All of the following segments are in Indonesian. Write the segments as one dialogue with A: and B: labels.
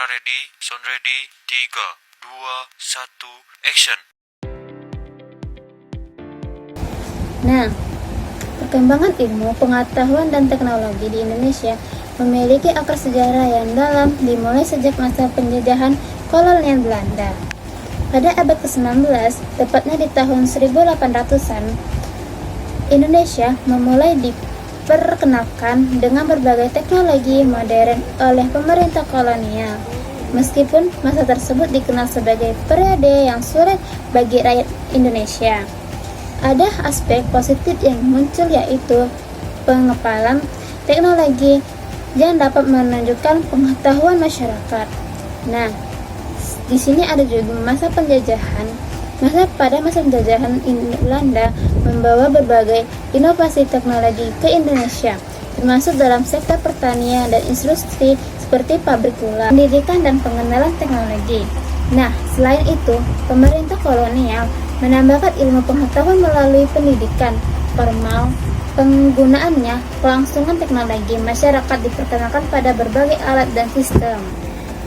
A: Kamera ready, sound ready, 3, 2, 1, action.
B: Nah, perkembangan ilmu, pengetahuan, dan teknologi di Indonesia memiliki akar sejarah yang dalam dimulai sejak masa penjajahan kolonial Belanda. Pada abad ke-19, tepatnya di tahun 1800-an, Indonesia memulai diperkenalkan dengan berbagai teknologi modern oleh pemerintah kolonial. Meskipun masa tersebut dikenal sebagai periode yang sulit bagi rakyat Indonesia, ada aspek positif yang muncul, yaitu pengepalan teknologi yang dapat menunjukkan pengetahuan masyarakat. Nah, di sini ada juga masa penjajahan. Pada masa penjajahan Belanda membawa berbagai inovasi teknologi ke Indonesia, termasuk dalam sektor pertanian dan industri seperti pabrik gula, pendidikan, dan pengenalan teknologi. Nah, selain itu, pemerintah kolonial menambahkan ilmu pengetahuan melalui pendidikan formal. Penggunaannya, kelangsungan teknologi masyarakat diperkenalkan pada berbagai alat dan sistem.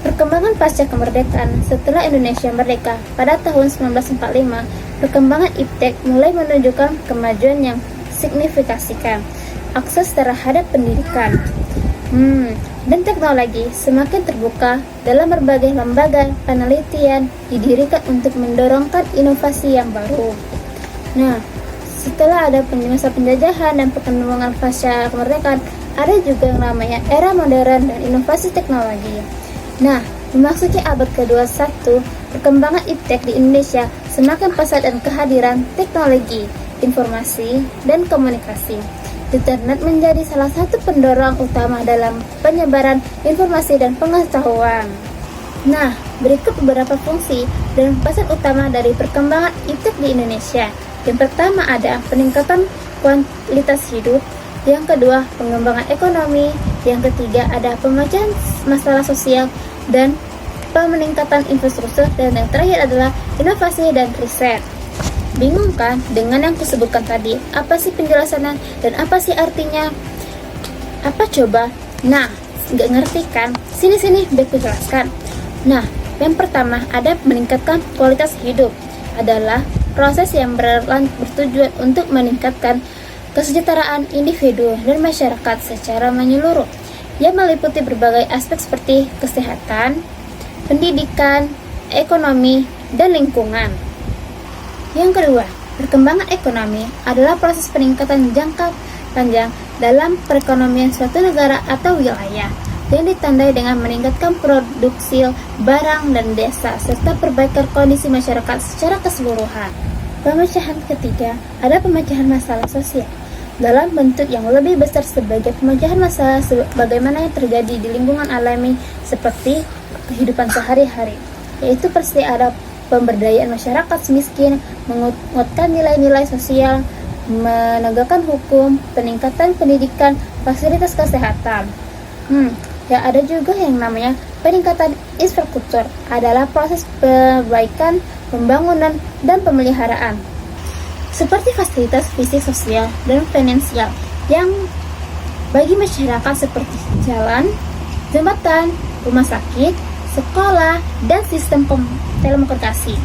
B: Perkembangan pasca kemerdekaan. Setelah Indonesia merdeka pada tahun 1945, perkembangan iptek mulai menunjukkan kemajuan yang signifikan. Akses terhadap pendidikan dan teknologi semakin terbuka dalam berbagai lembaga penelitian didirikan untuk mendorongkan inovasi yang baru. Nah, setelah ada masa penjajahan dan perkembangan pasca kemerdekaan, ada juga yang namanya era modern dan inovasi teknologi. Nah, memasuki abad ke-21, perkembangan iptek di Indonesia semakin pesat dan kehadiran teknologi, informasi, dan komunikasi. Internet menjadi salah satu pendorong utama dalam penyebaran informasi dan pengetahuan. Nah, berikut beberapa fungsi dan pesan utama dari perkembangan iptek di Indonesia. Yang pertama ada peningkatan kualitas hidup, yang kedua pengembangan ekonomi, yang ketiga ada pemecahan masalah sosial dan peningkatan infrastruktur, dan yang terakhir adalah inovasi dan riset. Bingung kan dengan yang kusebutkan tadi? Apa sih penjelasannya dan apa sih artinya? Apa coba? Nah, nggak ngerti kan? Sini biar ku jelaskan. Nah, yang pertama ada meningkatkan kualitas hidup, adalah proses yang bertujuan untuk meningkatkan kesejahteraan individu dan masyarakat secara menyeluruh, yang meliputi berbagai aspek seperti kesehatan, pendidikan, ekonomi, dan lingkungan. Yang kedua, perkembangan ekonomi adalah proses peningkatan jangka panjang dalam perekonomian suatu negara atau wilayah, yang ditandai dengan meningkatkan produksi barang dan desa, serta perbaikan kondisi masyarakat secara keseluruhan. Pemecahan ketiga, ada pemecahan masalah sosial dalam bentuk yang lebih besar sebagai pemecahan masalah bagaimana yang terjadi di lingkungan alami seperti kehidupan sehari-hari, yaitu pasti ada pemberdayaan masyarakat miskin, menguatkan nilai-nilai sosial, menegakkan hukum, peningkatan pendidikan, fasilitas kesehatan. Ya, ada juga yang namanya peningkatan infrastruktur, adalah proses perbaikan, pembangunan, dan pemeliharaan seperti fasilitas fisik, sosial, dan finansial yang bagi masyarakat seperti jalan, jembatan, rumah sakit, sekolah, dan sistem telekomunikasi.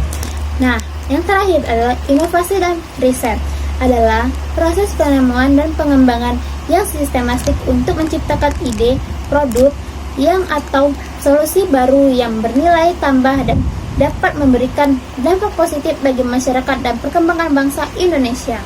B: Nah, yang terakhir adalah inovasi dan riset, adalah proses penemuan dan pengembangan yang sistematik untuk menciptakan ide, produk, yang atau solusi baru yang bernilai tambah dan dapat memberikan dampak positif bagi masyarakat dan perkembangan bangsa Indonesia.